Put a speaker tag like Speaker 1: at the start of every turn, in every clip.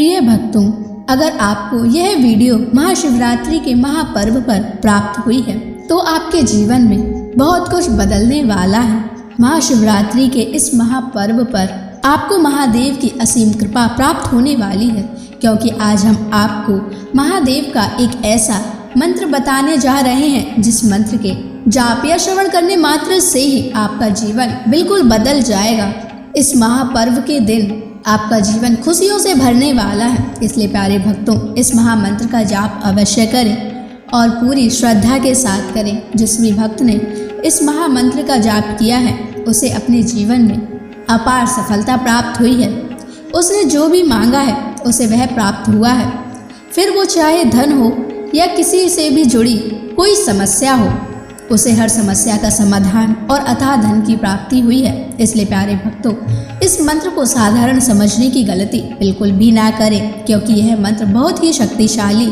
Speaker 1: प्रिय भक्तों, अगर आपको यह वीडियो महाशिवरात्रि के महापर्व पर प्राप्त हुई है तो आपके जीवन में बहुत कुछ बदलने वाला है। महाशिवरात्रि के इस महापर्व पर आपको महादेव की असीम कृपा प्राप्त होने वाली है, क्योंकि आज हम आपको महादेव का एक ऐसा मंत्र बताने जा रहे हैं जिस मंत्र के जाप या श्रवण करने मात्र से ही आपका जीवन बिल्कुल बदल जाएगा। इस महापर्व के दिन आपका जीवन खुशियों से भरने वाला है, इसलिए प्यारे भक्तों, इस महामंत्र का जाप अवश्य करें और पूरी श्रद्धा के साथ करें। जिस भी भक्त ने इस महामंत्र का जाप किया है उसे अपने जीवन में अपार सफलता प्राप्त हुई है। उसने जो भी मांगा है उसे वह प्राप्त हुआ है, फिर वो चाहे धन हो या किसी से भी जुड़ी कोई समस्या हो, उसे हर समस्या का समाधान और अथाह धन की प्राप्ति हुई है। इसलिए प्यारे भक्तों, इस मंत्र को साधारण समझने की गलती बिल्कुल भी ना करें, क्योंकि यह मंत्र बहुत ही शक्तिशाली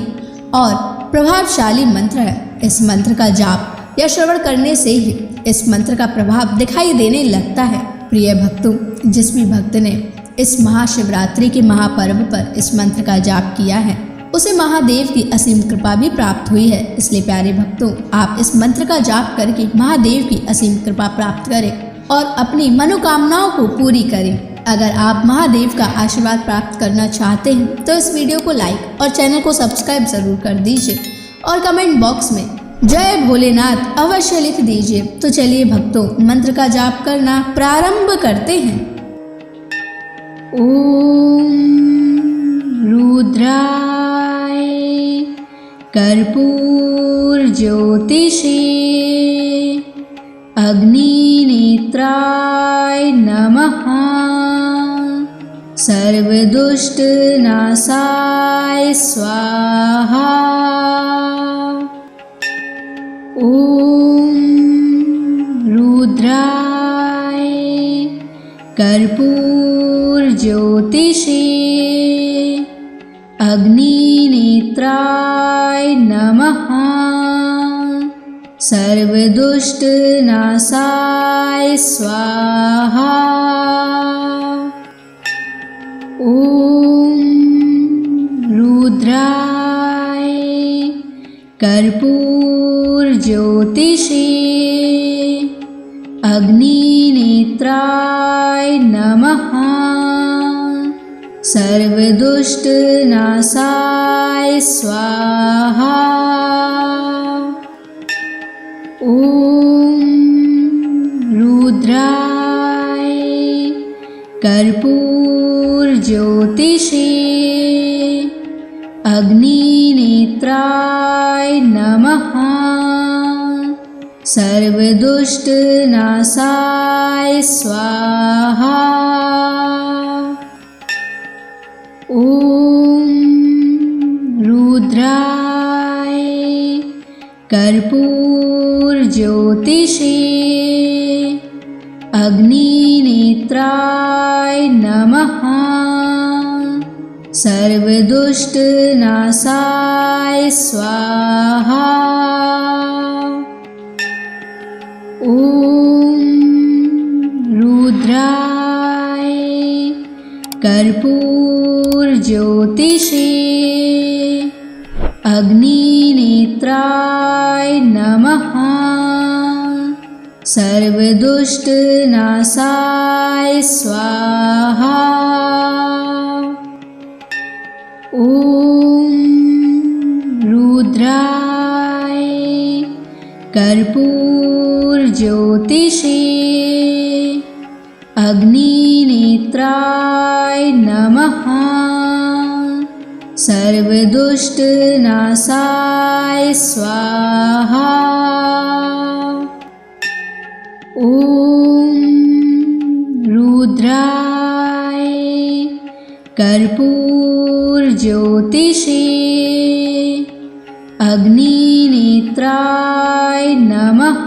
Speaker 1: और प्रभावशाली मंत्र है। इस मंत्र का जाप या श्रवण करने से ही इस मंत्र का प्रभाव दिखाई देने लगता है। प्रिय भक्तों, जिस भी भक्त ने इस महाशिवरात्रि के महापर्व पर इस मंत्र का जाप किया है उसे महादेव की असीम कृपा भी प्राप्त हुई है। इसलिए प्यारे भक्तों, आप इस मंत्र का जाप करके महादेव की असीम कृपा प्राप्त करें और अपनी मनोकामनाओं को पूरी करें। अगर आप महादेव का आशीर्वाद प्राप्त करना चाहते हैं तो इस वीडियो को लाइक और चैनल को सब्सक्राइब जरूर कर दीजिए और कमेंट बॉक्स में जय भोलेनाथ अवश्य लिख दीजिए। तो चलिए भक्तों, मंत्र का जाप करना प्रारंभ करते हैं। ओम रुद्राय कर्पूर ज्योतिषे अग्निनेत्राय नमः। सर्वदुष्ट नाशाय स्वाहा। ओम रुद्राय कर्पूर ज्योतिषे अग्निनेत्राय नमः। सर्वदुष्ट नाशाय स्वाहा। ओम रुद्राय कर्पूर ज्योतिषे अग्निनेत्राय नमः। सर्वदुष्ट नाशाय स्वाहा। ओम रुद्राय कर्पूर ज्योतिषे अग्निनेत्राय नमः। सर्वदुष्ट नाशाय स्वाहा। ओम रुद्राय कर्पूर ज्योतिषे अग्निनेत्राय नमः। सर्वदुष्ट नाशाय स्वाहा। ओम रुद्राय कर्पूर ज्योतिषे अग्निनेत्राय नमः। सर्वदुष्ट नाशाय स्वाहा। ओम रुद्राय कर्पूर ज्योतिषे अग्निनेत्राय नमः। सर्वदुष्ट नाशाय स्वाहा। ओम रुद्राय कर्पूर ज्योतिषे अग्निनेत्राय नमः।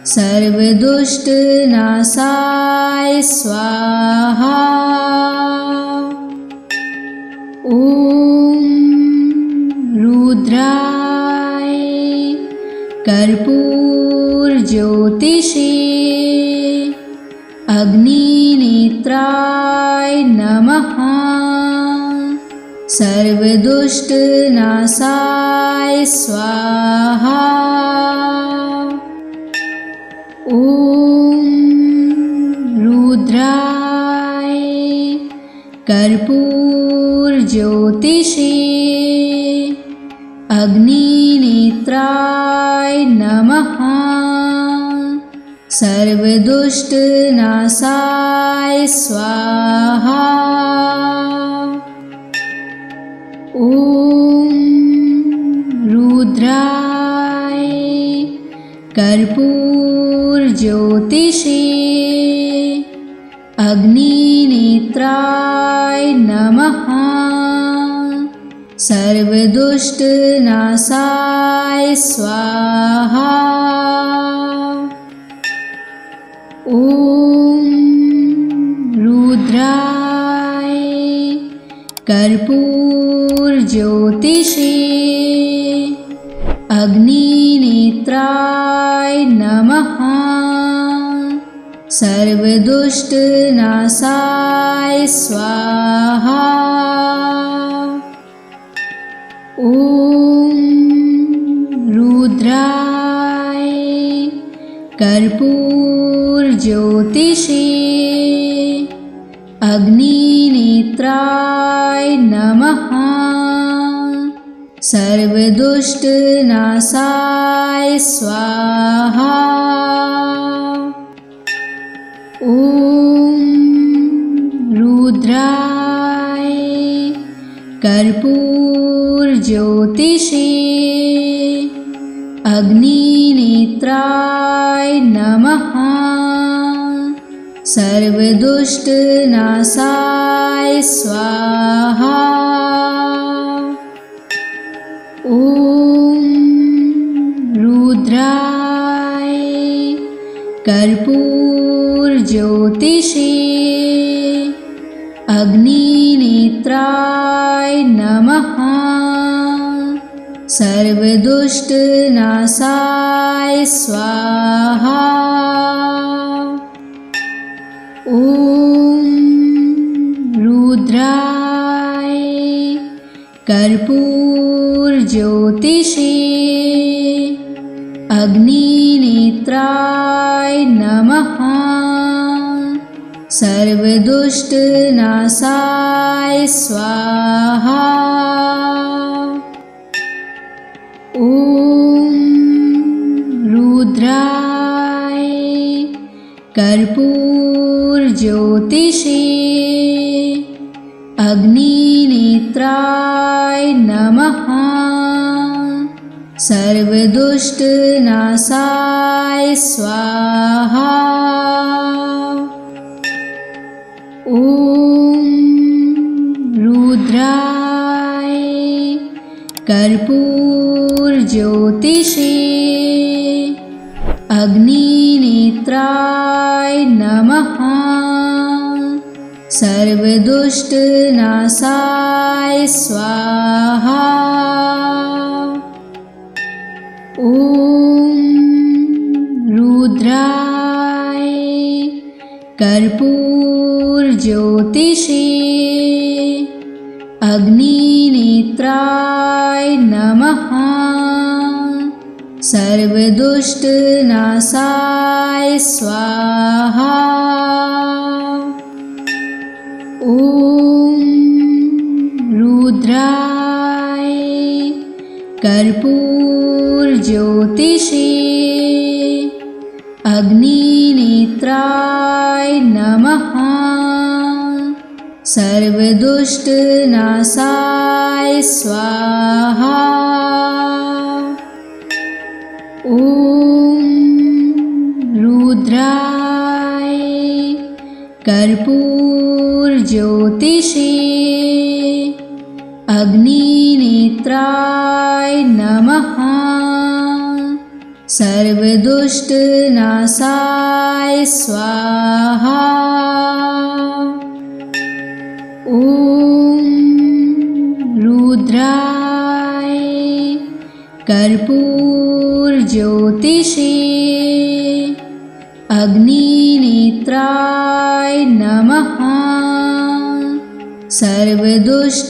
Speaker 1: सर्वदुष्ट नाशाय स्वाहा। ओम रुद्राय कर्पूर ज्योतिषे अग्निनेत्राय नमः। सर्वदुष्टनाशाय स्वाहा। ॐ रुद्राय कर्पूरज्योतिषे अग्निनेत्राय नमः। सर्वदुष्टनाशाय स्वाहा। ॐ रुद्राय कर्पूरज्योतिषे अग्निनेत्राय नमः। सर्वदुष्टनाशाय स्वाहा। ॐ रुद्राय कर्पूरज्योतिषे अग्निनेत्राय नमः। सर्वदुष्टनाशाय स्वाहा। ॐ रुद्राय कर्पूरज्योतिषे अग्निनेत्राय नमः। सर्वदुष्टनाशाय स्वाहा। ॐ रुद्राय कर्पूरज्योतिषे अग्निनेत्राय नमः। सर्वदुष्टनाशाय स्वाहा। ॐ रुद्राय कर्पूरज्योतिषे अग्निनेत्राय नमः। सर्वदुष्टनाशाय स्वाहा। ॐ रुद्राय कर्पूरज्योतिषे अग्निनेत्राय नमः। सर्वदुष्टनाशाय स्वाहा। ॐ रुद्राय कर्पूरज्योतिषे अग्निनेत्राय नमः। सर्वदुष्टनाशाय स्वाहा। ॐ रुद्राय कर्पूरज्योतिषे अग्निनेत्राय नमः। सर्वदुष्टनाशाय स्वाहा। ॐ रुद्राय कर्पूरज्योतिषे अग्निनेत्राय नमः। सर्वदुष्टनाशाय स्वाहा। ॐ रुद्राय कर्पूरज्योतिषे अग्निनेत्राय नमः। सर्वदुष्टनाशाय स्वाहा। ॐ रुद्राय कर्पूरज्योतिषे अग्निनेत्राय नमः। सर्वदुष्टनाशाय स्वाहा। ॐ रुद्राय कर्पूरज्योतिषे अग्निनेत्राय नमः। सर्वदुष्टनाशाय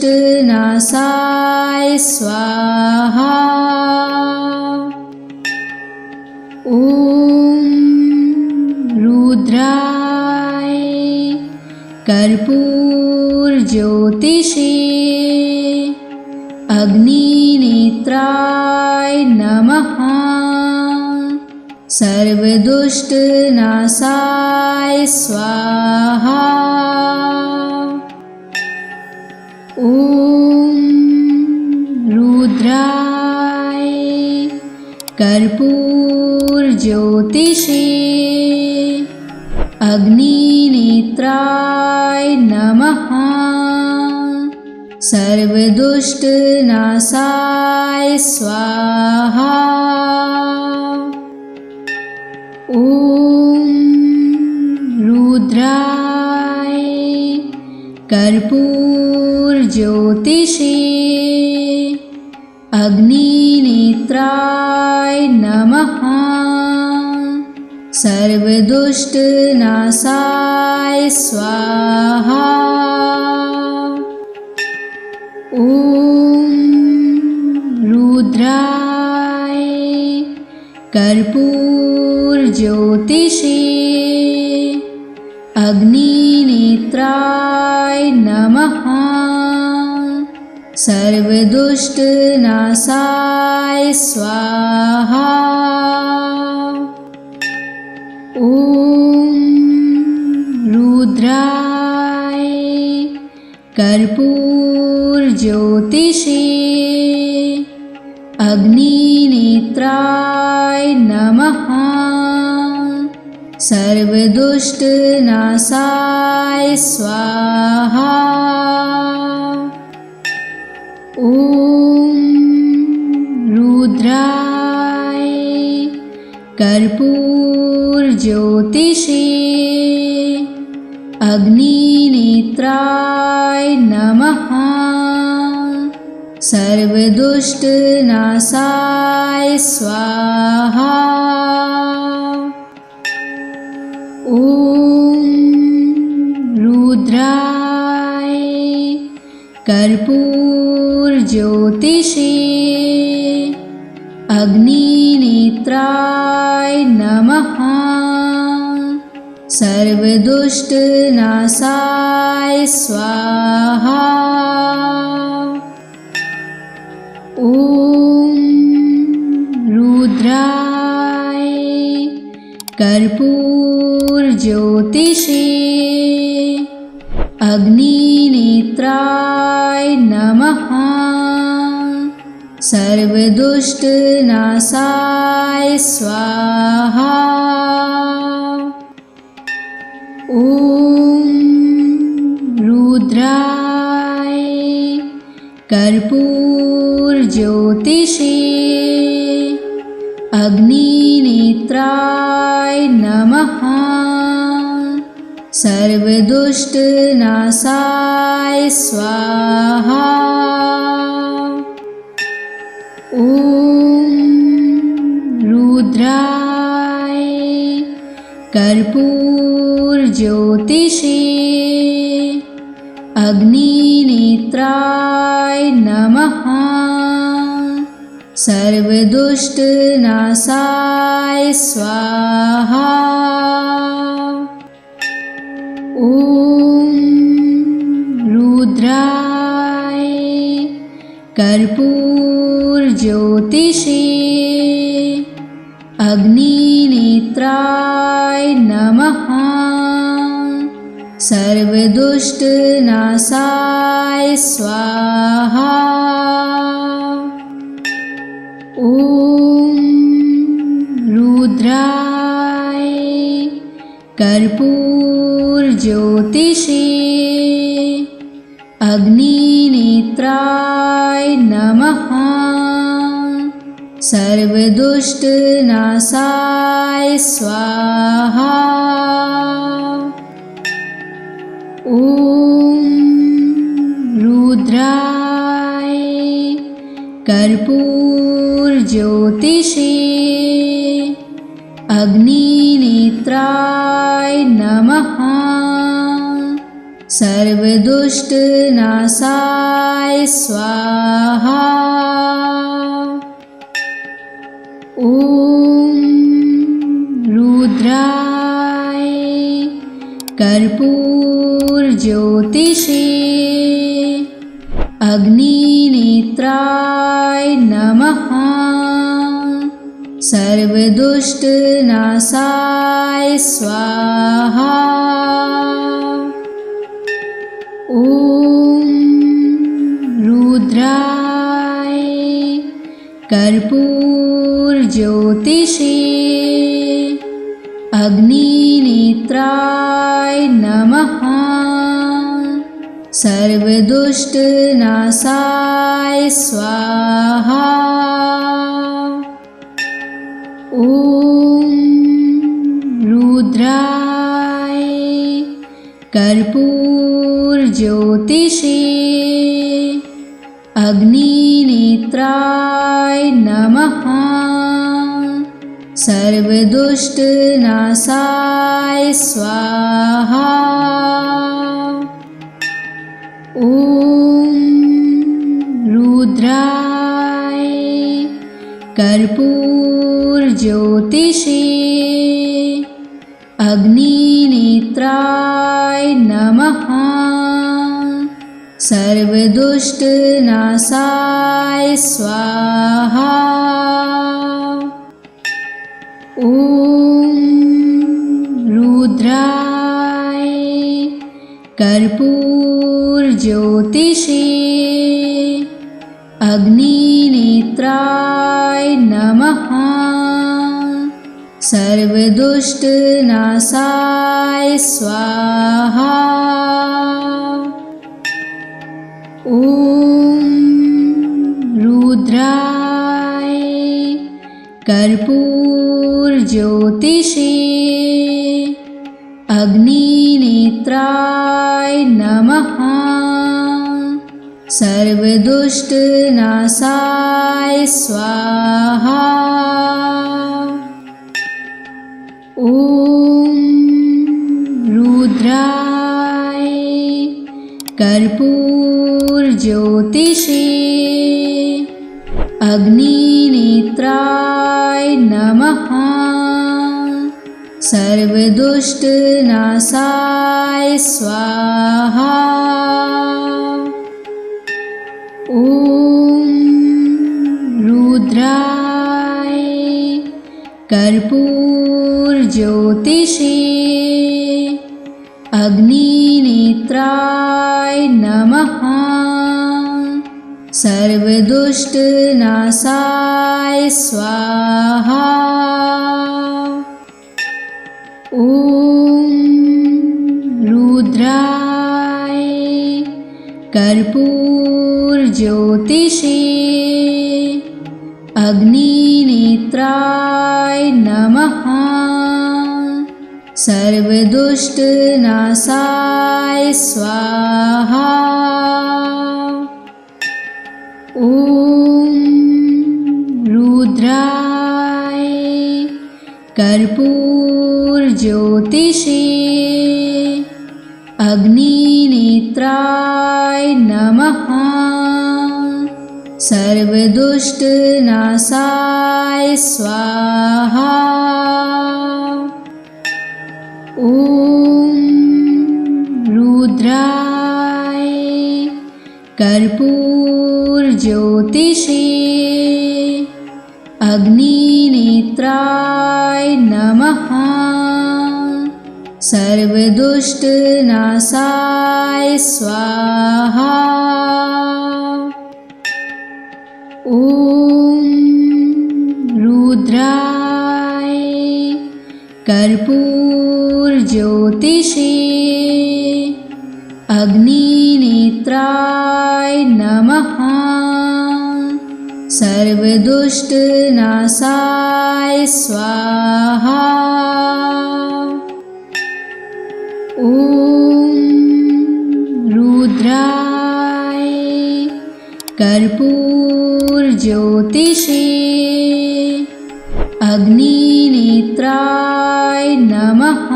Speaker 1: स्वाहा। ॐ रुद्राय कर्पूरज्योतिषे अग्निनेत्राय नमः। सर्वदुष्टनाशाय स्वाहा। ॐ रुद्राय कर्पूरज्योतिषे अग्निनेत्राय नमः। सर्वदुष्टनाशाय स्वाहा। ॐ रुद्राय कर्पूरज्योतिषे अग्निनेत्राय नमः। सर्वदुष्टनाशाय स्वाहा। ॐ रुद्राय कर्पूरज्योतिषे अग्निनेत्राय नमः। सर्वदुष्टनाशाय स्वाहा। ॐ रुद्राय कर्पूरज्योतिषे अग्निनेत्राय नमः। सर्वदुष्टनाशाय स्वाहा। ॐ रुद्राय कर्पूरज्योतिषे अग्निनेत्राय नमः। सर्वदुष्टनाशाय स्वाहा। ॐ रुद्राय कर्पूरज्योतिषे अग्निनेत्राय नमः। सर्वदुष्टनाशाय स्वाहा। ॐ रुद्राय कर्पूरज्योतिषे अग्निनेत्राय नमः। सर्वदुष्टनाशाय स्वाहा। ॐ रुद्राय कर्पूरज्योतिषे अग्निनेत्राय नमः। सर्वदुष्टनाशाय स्वाहा। ॐ रुद्राय कर्पूरज्योतिषे अग्निनेत्राय नमः। सर्वदुष्टनाशाय स्वाहा। ॐ रुद्राय कर्पूरज्योतिषे अग्निनेत्राय नमः। सर्वदुष्टनाशाय स्वाहा। ॐ रुद्राय कर्पूरज्योतिषे अग्निनेत्राय नमः। सर्वदुष्टनाशाय स्वाहा। ॐ रुद्राय कर्पूरज्योतिषे अग्निनेत्राय नमः। सर्वदुष्टनाशाय स्वाहा। ॐ रुद्राय कर्पूरज्योतिषे अग्निनेत्राय नमः। सर्वदुष्टनाशाय स्वाहा। ॐ रुद्राय कर्पूरज्योतिषे अग्निनेत्राय नमः। सर्वदुष्टनाशाय स्वाहा। ॐ रुद्राय कर्पूरज्योतिषे अग्निनेत्राय नमः। सर्वदुष्टनाशाय स्वाहा। ॐ रुद्राय कर्पूरज्योतिषे अग्निनेत्राय नमः। सर्वदुष्टनाशाय स्वाहा। ॐ रुद्राय कर्पूरज्योतिषे अग्निनेत्राय नमः। सर्वदुष्टनाशाय स्वाहा। ॐ रुद्राय कर्पूरज्योतिषे अग्निनेत्राय नमः। सर्वदुष्टनाशाय स्वाहा। ॐ रुद्राय कर्पूरज्योतिषे अग्निनेत्राय नमः। सर्वदुष्टनाशाय स्वाहा। ॐ रुद्राय कर्पूरज्योतिषे अग्निनेत्राय नमः। सर्वदुष्टनाशाय स्वाहा। ॐ रुद्राय कर्पूरज्योतिषे अग्निनेत्राय नमः। सर्वदुष्टनाशाय स्वाहा। ॐ रुद्राय कर्पूरज्योतिषे अग्निनेत्राय नमः। सर्वदुष्टनाशाय स्वाहा। ॐ रुद्राय कर्पूरज्योतिषे अग्निनेत्राय नमः। सर्वदुष्टनाशाय स्वाहा। ॐ रुद्राय कर्पूरज्योतिषे अग्निनेत्राय नमः। सर्वदुष्टनाशाय स्वाहा। ॐ रुद्राय कर्पूरज्योतिषे अग्निनेत्राय नमः।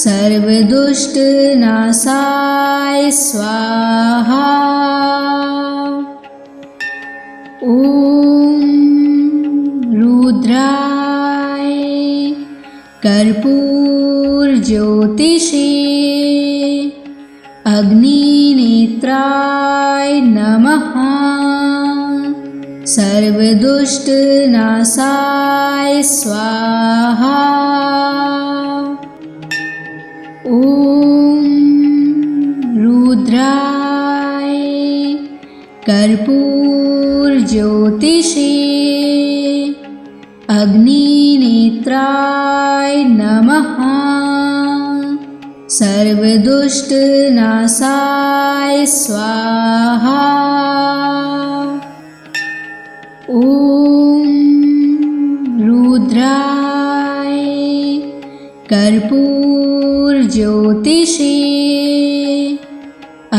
Speaker 1: सर्वदुष्टनाशाय स्वाहा। ॐ रुद्राय कर्पूरज्योतिषे अग्निनेत्राय नमः। सर्वदुष्टनाशाय स्वाहा। ॐ रुद्राय कर्पूरज्योतिषे अग्निनेत्राय नमः। सर्वदुष्टनाशाय स्वाहा। ॐ रुद्राय कर्पूरज्योतिषे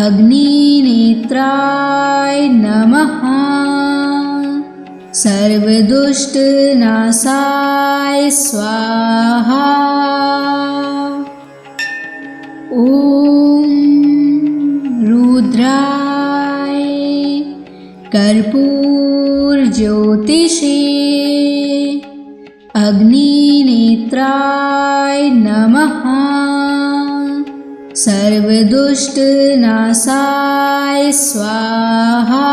Speaker 1: अग्निनेत्राय नमः। सर्वदुष्टनाशाय स्वाहा। ॐ रुद्राय कर्पूरज्योतिषे अग्निनेत्राय नमः। सर्वदुष्टनाशाय स्वाहा।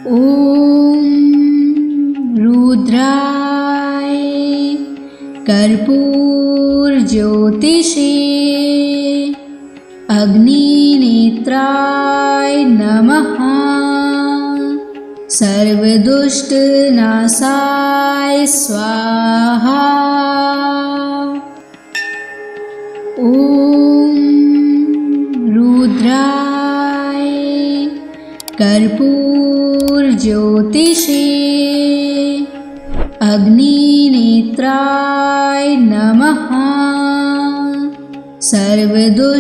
Speaker 1: ॐ रुद्राय कर्पूरज्योतिषे अग्निनेत्राय नमः। सर्वदुष्टनाशाय स्वाहा। ॐ रुद्राय कर्पूरज्योतिषे अग्निनेत्राय नमः। सर्वदुष्टनाशाय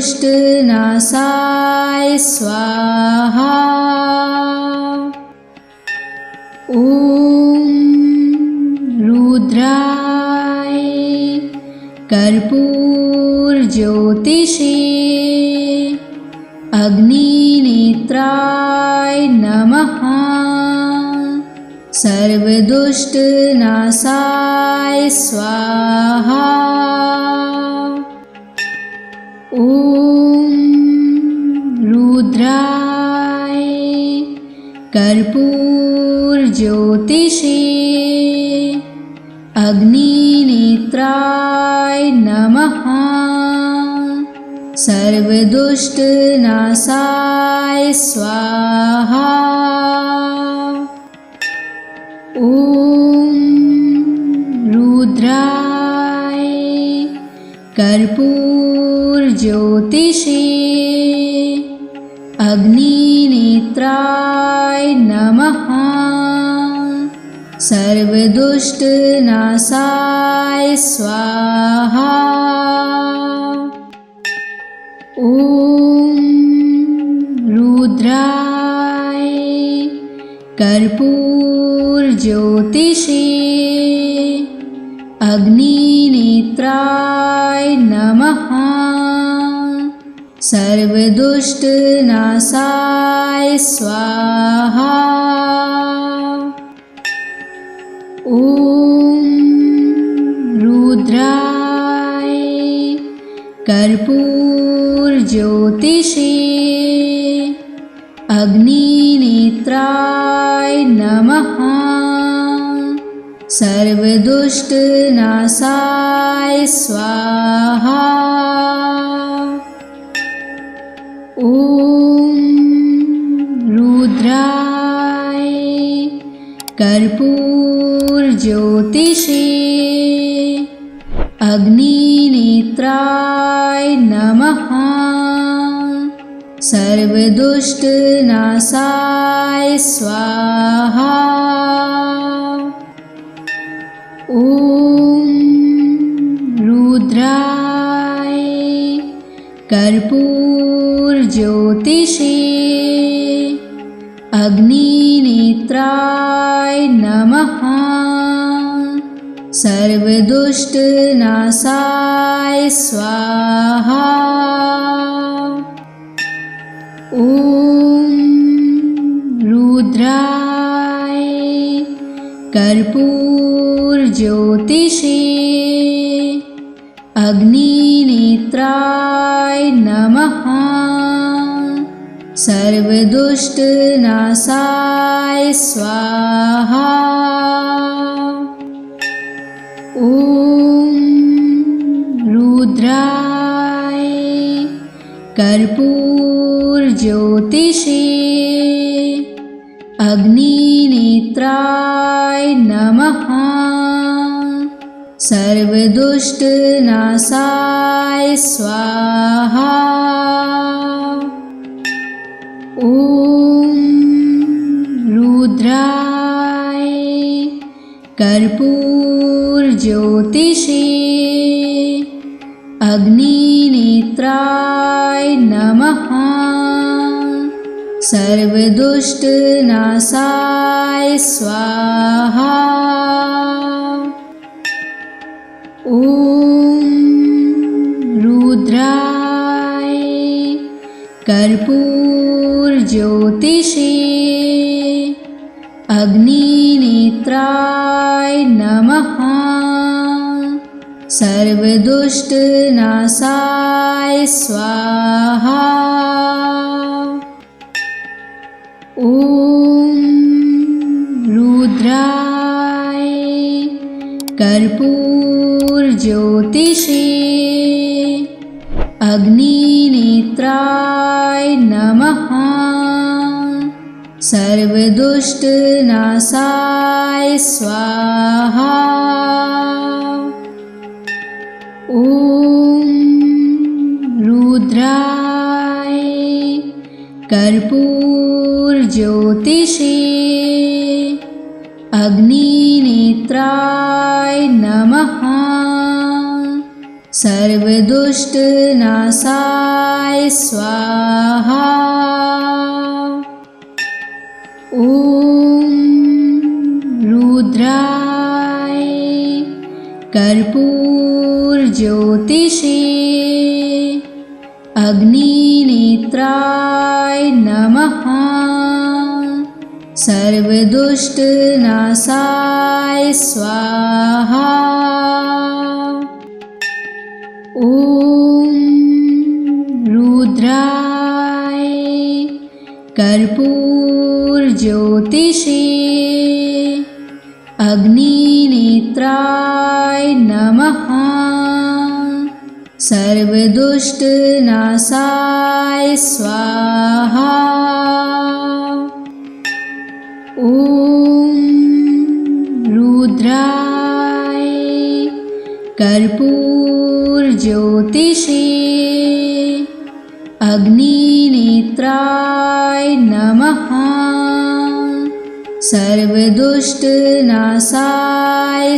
Speaker 1: स्वाहा। ॐ रुद्राय कर्पूरज्योतिषे अग्निनेत्राय नमः। सर्वदुष्टनाशाय स्वाहा। ॐ रुद्राय कर्पूरज्योतिषे अग्निनेत्राय नमः। सर्वदुष्टनाशाय स्वाहा। ॐ रुद्राय कर्पूरज्योतिषे अग्निनेत्राय नमः। सर्वदुष्टनाशाय स्वाहा। ॐ रुद्राय कर्पूरज्योतिषे अग्निनेत्राय नमः। सर्वदुष्टनाशाय स्वाहा। ॐ रुद्राय कर्पूरज्योतिषे अग्निनेत्राय नमः। सर्वदुष्टनाशाय स्वाहा। ॐ रुद्राय कर्पूरज्योतिषे अग्निनेत्राय नमः। सर्वदुष्टनाशाय स्वाहा। ॐ रुद्राय कर्पूरज्योतिषे अग्निनेत्राय नमः। सर्वदुष्टनाशाय स्वाहा। ॐ रुद्राय कर्पूरज्योतिषे अग्निनेत्राय नमः। सर्वदुष्टनाशाय स्वाहा। ॐ रुद्राय कर्पूरज्योतिषे अग्निनेत्राय नमः। सर्वदुष्टनाशाय स्वाहा। ॐ रुद्राय कर्पूरज्योतिषे अग्निनेत्राय नमः। सर्वदुष्टनाशाय स्वाहा। ॐ रुद्राय कर्पूरज्योतिषे अग्निनेत्राय नमः। सर्वदुष्टनाशाय स्वाहा। ॐ रुद्राय कर्पूरज्योतिषे अग्निनेत्राय नमः। सर्वदुष्टनाशाय स्वाहा। ॐ रुद्राय कर्पूरज्योतिषे अग्निनेत्राय नमः। सर्वदुष्टनाशाय स्वाहा। ॐ रुद्राय कर्पूरज्योतिषे अग्निनेत्राय नमः। सर्वदुष्टनाशाय स्वाहा। ॐ रुद्राय कर्पूरज्योतिषे अग्निनेत्राय नमः। सर्वदुष्टनाशाय स्वाहा। ॐ रुद्राय कर्पूरज्योतिषे अग्निनेत्राय नमः। सर्वदुष्टनाशाय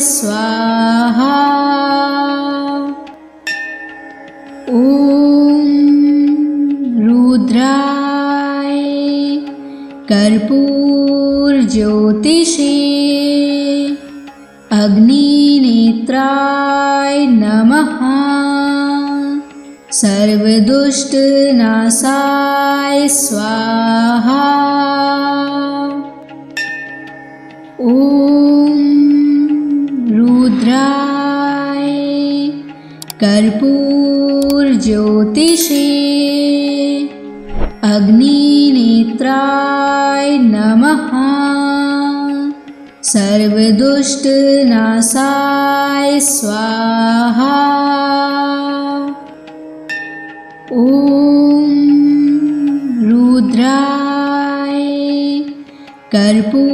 Speaker 1: स्वाहा। ॐ रुद्राय कर्पूरज्योतिषे अग्निनेत्राय नमः। सर्वदुष्टनाशाय स्वाहा। ॐ रुद्राय कर्पूरज्योतिषे अग्निनेत्राय नमः। सर्वदुष्टनाशाय स्वाहा। ॐ रुद्राय कर्पूरज्योतिषे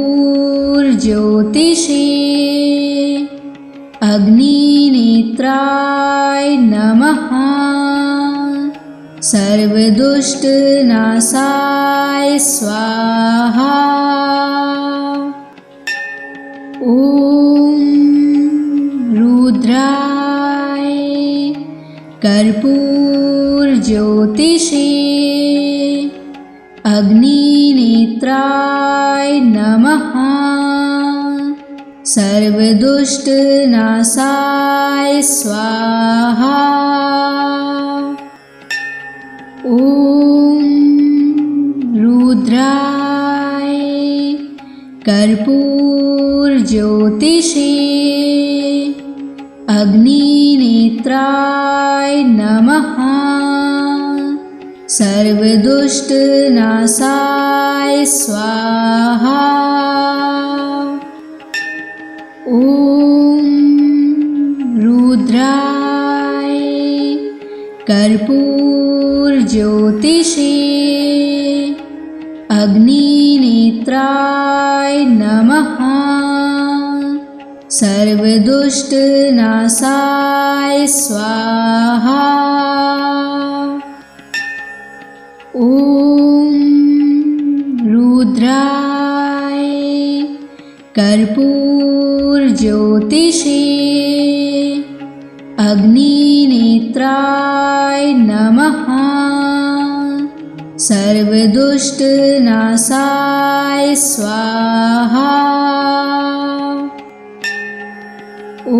Speaker 1: अग्निनेत्राय नमः। सर्वदुष्टनाशाय स्वाहा। ॐ रुद्राय कर्पूरज्योतिषे अग्निनेत्राय नमः। सर्वदुष्टनाशाय स्वाहा। ॐ रुद्राय कर्पूरज्योतिषे अग्निनेत्राय नमः। सर्वदुष्टनाशाय स्वाहा। ॐ रुद्राय कर्पूरज्योतिषे अग्निनेत्राय नमः। सर्वदुष्टनाशाय स्वाहा। ॐ रुद्राय कर्पूरज्योतिषे अग्निनेत्राय नमः। सर्वदुष्टनाशाय स्वाहा। ॐ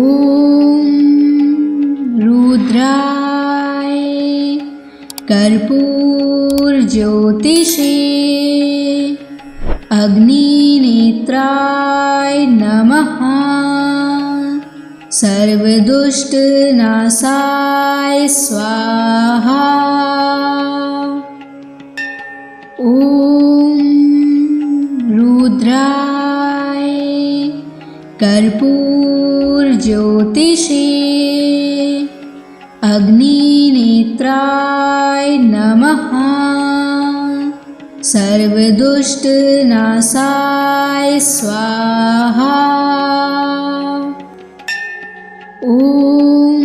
Speaker 1: रुद्राय कर्पूरज्योतिषे अग्निनेत्राय नमः। सर्वदुष्टनाशाय स्वाहा। ॐ रुद्राय कर्पूरज्योतिषे अग्निनेत्राय नमः। सर्वदुष्टनाशाय स्वाहा। ॐ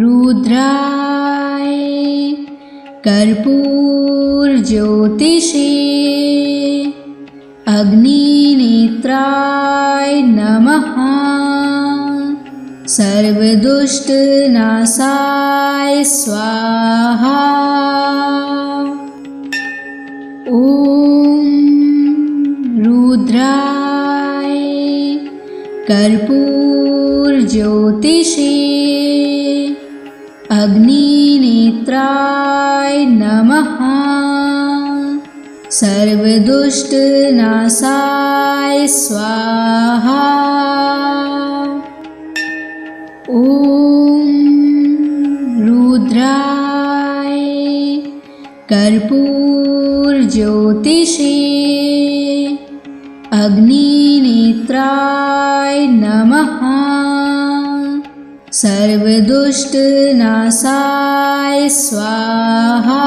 Speaker 1: रुद्राय कर्पूरज्योतिषे अग्निनेत्राय नमः। सर्वदुष्टनाशाय स्वाहा। ॐ रुद्राय कर्पूरज्योतिषे अग्निनेत्राय नमः। सर्वदुष्टनाशाय स्वाहा। ॐ रुद्राय कर्पूरज्योतिषे अग्निनेत्राय नमः। सर्वदुष्टनाशाय स्वाहा।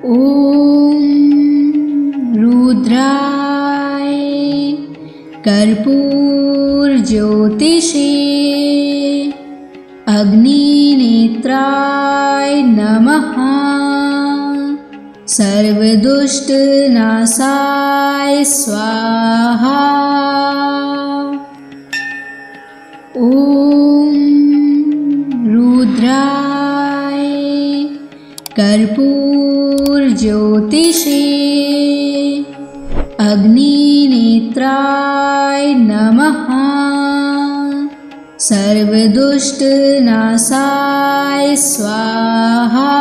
Speaker 1: ॐ रुद्राय कर्पूरज्योतिषे अग्निनेत्राय नमः। सर्वदुष्टनाशाय स्वाहा। ॐ रुद्राय कर्पूरज्योतिषे अग्निनेत्राय नमः। सर्वदुष्टनाशाय स्वाहा।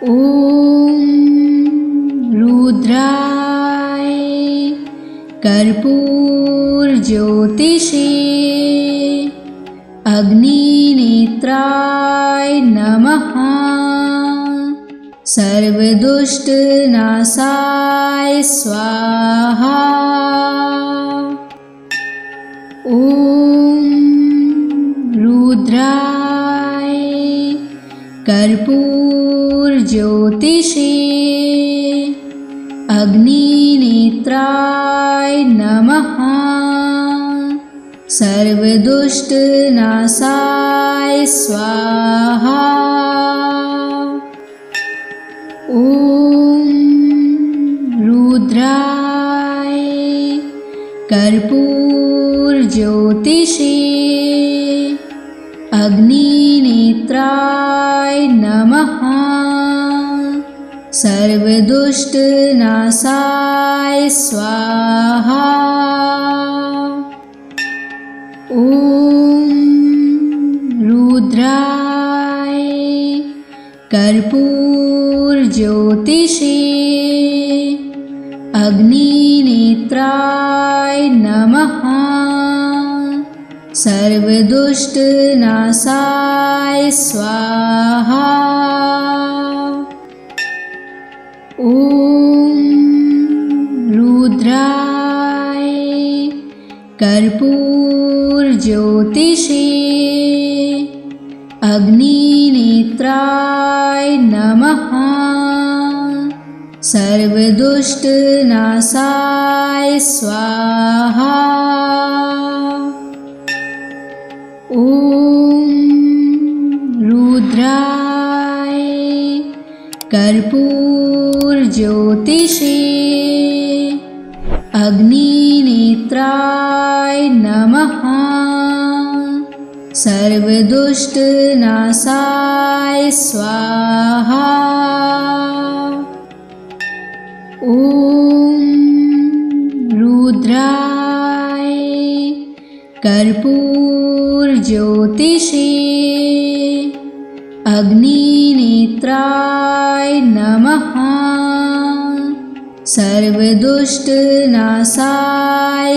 Speaker 1: ॐ रुद्राय कर्पूरज्योतिषे अग्निनेत्राय नमः। सर्वदुष्टनाशाय स्वाहा। ॐ रुद्राय कर्पूरज्योतिषे अग्निनेत्राय नमः। सर्वदुष्टनाशाय स्वाहा। ॐ रुद्राय कर्पूरज्योतिषे अग्निनेत्राय नमः। सर्वदुष्टनाशाय स्वाहा। ॐ रुद्राय कर्पूरज्योतिषे अग्निनेत्राय नमः। सर्वदुष्टनाशाय स्वाहा। ॐ रुद्राय कर्पूरज्योतिषे अग्निनेत्राय नमः। सर्वदुष्टनाशाय स्वाहा। ॐ रुद्राय कर्पूरज्योतिषे अग्निनेत्राय नमः। सर्वदुष्टनाशाय स्वाहा। ॐ रुद्राय कर्पूरज्योतिषे अग्निनेत्राय नमः। सर्वदुष्टनाशाय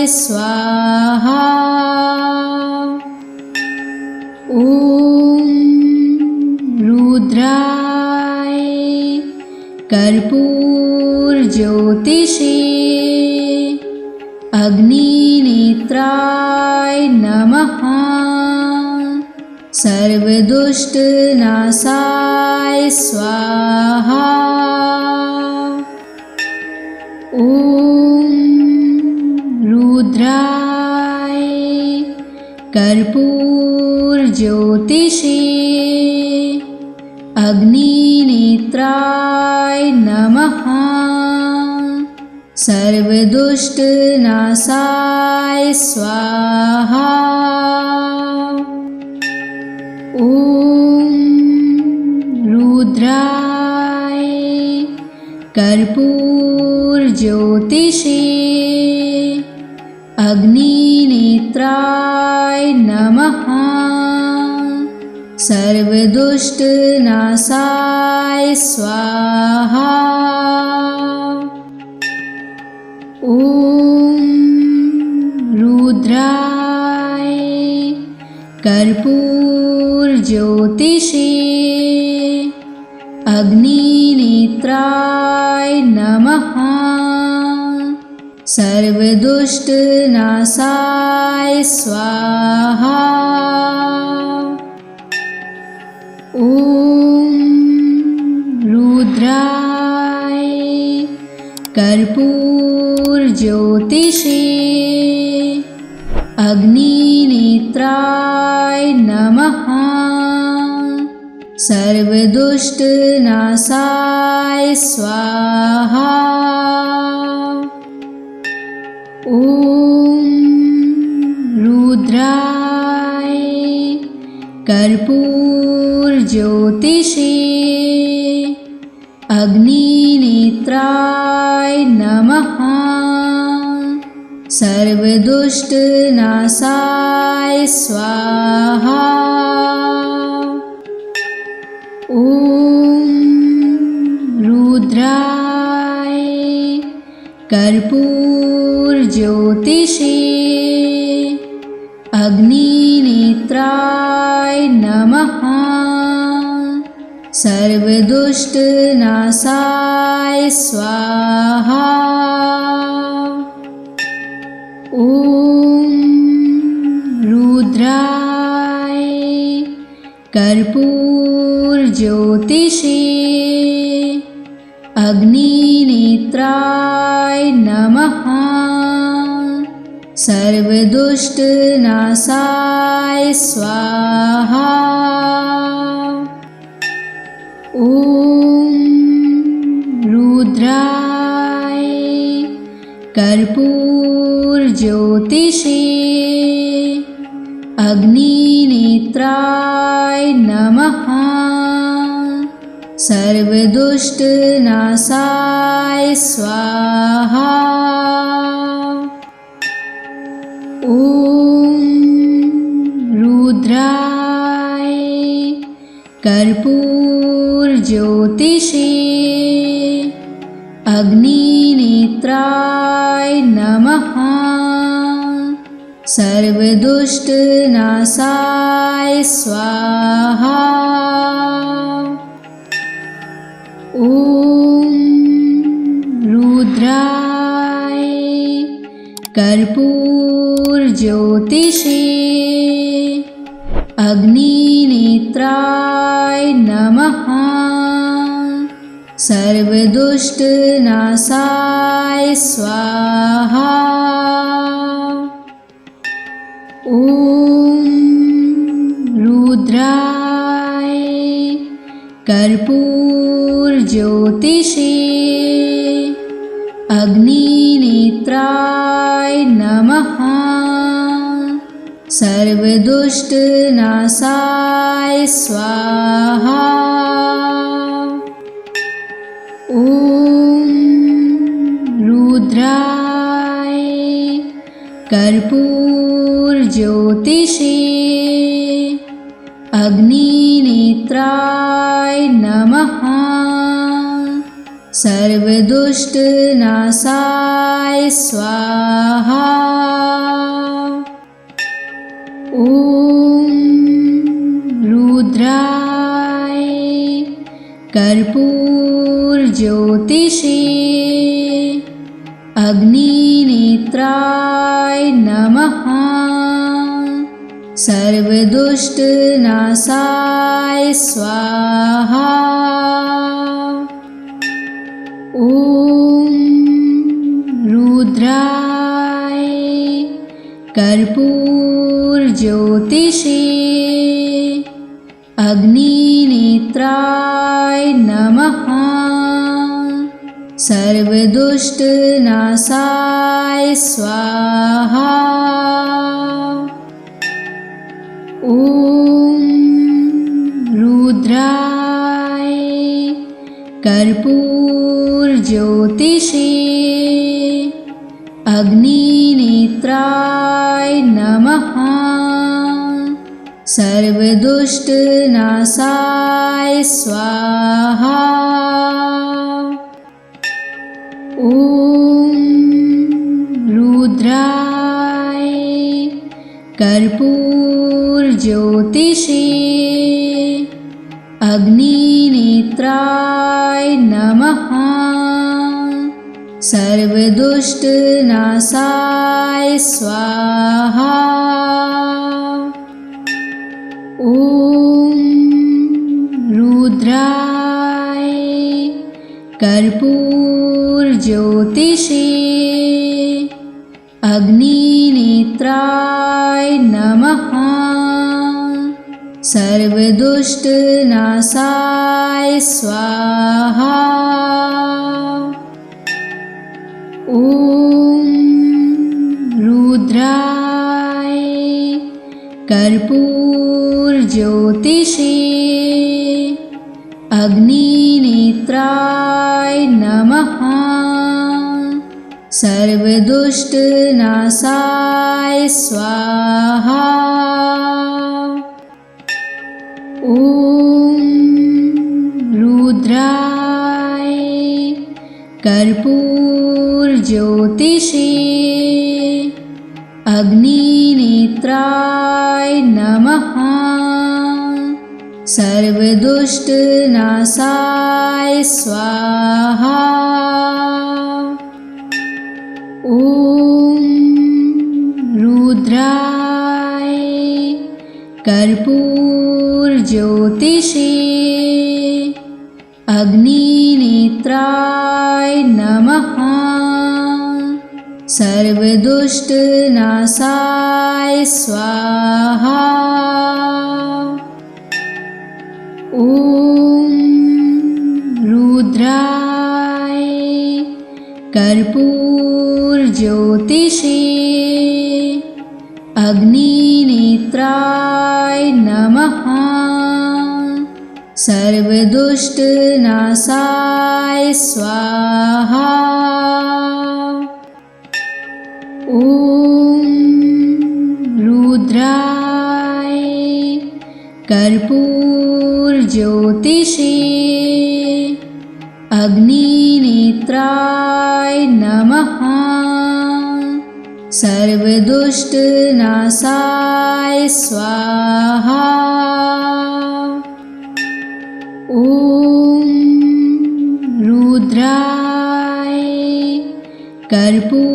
Speaker 1: स्वाहा। ॐ रुद्राय कर्पूरज्योतिषे अग्निनेत्राय नमः। सर्वदुष्टनाशाय स्वाहा। ॐ रुद्राय कर्पूरज्योतिषे अग्निनेत्राय नमः। सर्वदुष्टनाशाय स्वाहा। ॐ रुद्राय कर्पूरज्योतिषे अग्निनेत्राय नमः। सर्वदुष्टनाशाय स्वाहा। ॐ रुद्राय कर्पूरज्योतिषे अग्निनेत्राय नमः। सर्वदुष्टनाशाय स्वाहा। ॐ रुद्राय कर्पूरज्योतिषे अग्निनेत्राय नमः। सर्वदुष्टनाशाय स्वाहा। ॐ रुद्राय कर्पूरज्योतिषे अग्निनेत्राय नमः। सर्वदुष्टनाशाय स्वाहा। ॐ रुद्राय कर्पूरज्योतिषे अग्निनेत्राय नमः। सर्वदुष्टनाशाय स्वाहा। ॐ रुद्राय कर्पूरज्योतिषे अग्निनेत्राय नमः। सर्वदुष्टनाशाय स्वाहा। ॐ रुद्राय कर्पूरज्योतिषे अग्निनेत्राय नमः। सर्वदुष्टनाशाय स्वाहा। ॐ रुद्राय कर्पूरज्योतिषे अग्निनेत्राय नमः। सर्वदुष्टनाशाय स्वाहा। ॐ रुद्राय कर्पूरज्योतिषे अग्निनेत्राय नमः। सर्वदुष्टनाशाय स्वाहा। ॐ रुद्राय कर्पूरज्योतिषे अग्निनेत्राय नमः। सर्वदुष्टनाशाय स्वाहा। ॐ रुद्राय कर्पूरज्योतिषे अग्निनेत्राय नमः। सर्वदुष्टनाशाय स्वाहा। ॐ रुद्राय कर्पूरज्योतिषे अग्निनेत्राय नमः। सर्वदुष्टनाशाय स्वाहा। ॐ रुद्राय कर्पूरज्योतिषे अग्निनेत्राय नमः। सर्वदुष्टनाशाय स्वाहा। ॐ रुद्राय कर्पूरज्योतिषे अग्निनेत्राय नमः। सर्वदुष्टनाशाय स्वाहा। ॐ रुद्राय कर्पूरज्योतिषे अग्निनेत्राय नमः। सर्वदुष्टनाशाय स्वाहा। ॐ रुद्राय कर्पूरज्योतिषे अग्निनेत्राय नमः। सर्वदुष्टनाशाय स्वाहा। ॐ रुद्राय कर्पूरज्योतिषे अग्निनेत्राय नमः। सर्वदुष्टनाशाय स्वाहा। ॐ रुद्राय कर्पूरज्योतिषे अग्निनेत्राय नमः। सर्वदुष्टनाशाय स्वाहा। ॐ रुद्राय कर्पूरज्योतिषे अग्निनेत्राय नमः। सर्वदुष्टनाशाय स्वाहा। ॐ रुद्राय कर्पूरज्योतिषे अग्निनेत्राय नमः। सर्वदुष्टनाशाय स्वाहा। ॐ रुद्राय कर्पूरज्योतिषे अग्निनेत्राय नमः। सर्वदुष्टनाशाय स्वाहा। ॐ रुद्राय कर्पूरज्योतिषे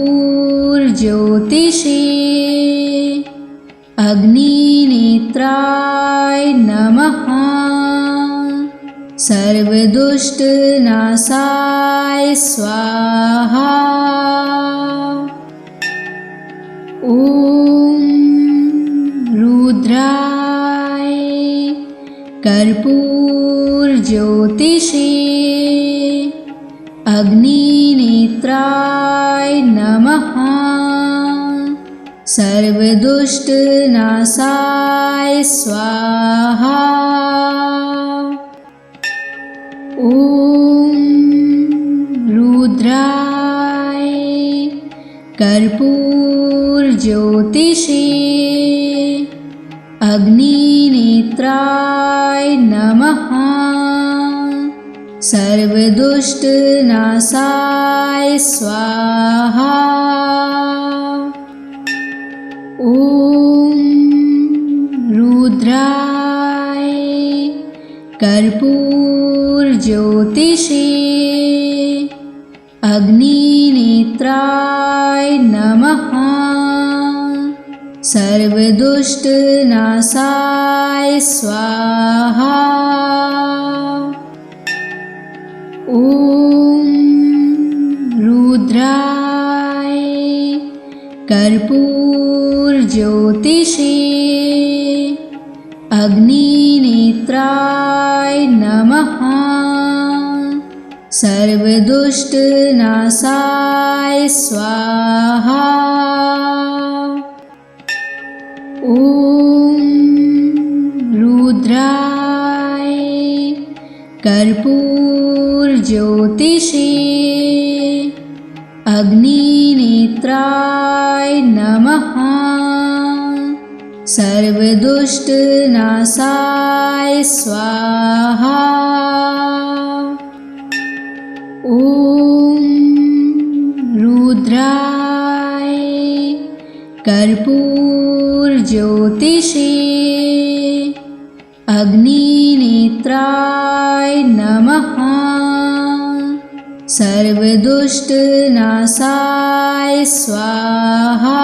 Speaker 1: अग्निनेत्राय नमः। सर्वदुष्टनाशाय स्वाहा। ॐ रुद्राय कर्पूरज्योतिषे अग्निनेत्राय नमः। सर्वदुष्टनाशाय स्वाहा। ॐ रुद्राय कर्पूरज्योतिषे अग्निनेत्राय नमः। सर्वदुष्टनाशाय स्वाहा। ॐ रुद्राय कर्पूरज्योतिषे अग्निनेत्राय नमः। सर्वदुष्टनाशाय स्वाहा। ॐ रुद्राय कर्पूरज्योतिषे अग्निनेत्राय नमः। सर्वदुष्टनाशाय स्वाहा। ॐ रुद्राय कर्पूरज्योतिषे अग्निनेत्राय नमः। सर्वदुष्टनाशाय स्वाहा। ॐ रुद्राय कर्पूरज्योतिषे अग्निनेत्राय नमः। सर्वदुष्टनाशाय स्वाहा।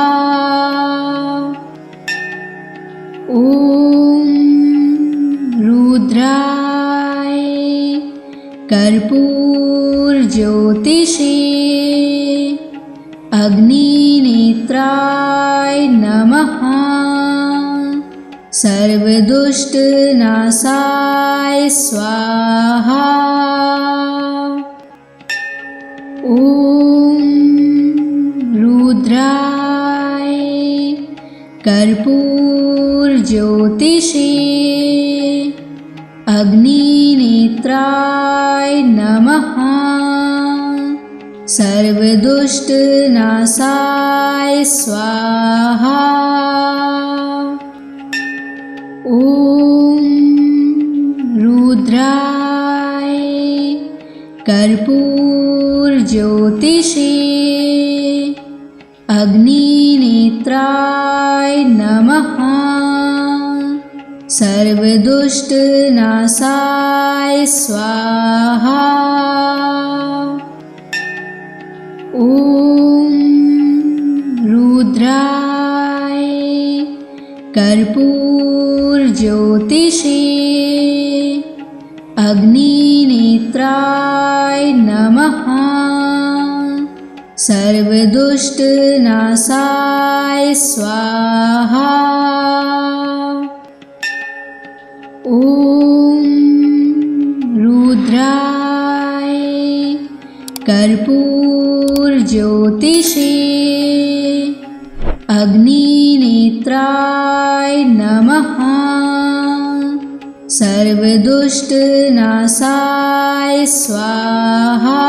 Speaker 1: ॐ रुद्राय कर्पूरज्योतिषे अग्निनेत्राय नमः। सर्वदुष्टनाशाय स्वाहा। ॐ रुद्राय कर्पूरज्योतिषे अग्निनेत्राय नमः। सर्वदुष्टनाशाय स्वाहा। ॐ रुद्राय कर्पूरज्योतिषे अग्निनेत्राय नमः। सर्वदुष्टनाशाय स्वाहा। ॐ रुद्राय कर्पूरज्योतिषे अग्निनेत्राय नमः। सर्वदुष्टनाशाय स्वाहा। ॐ रुद्राय कर्पूरज्योतिषे अग्निनेत्राय नमः। सर्वदुष्ट नाशाय स्वाहा।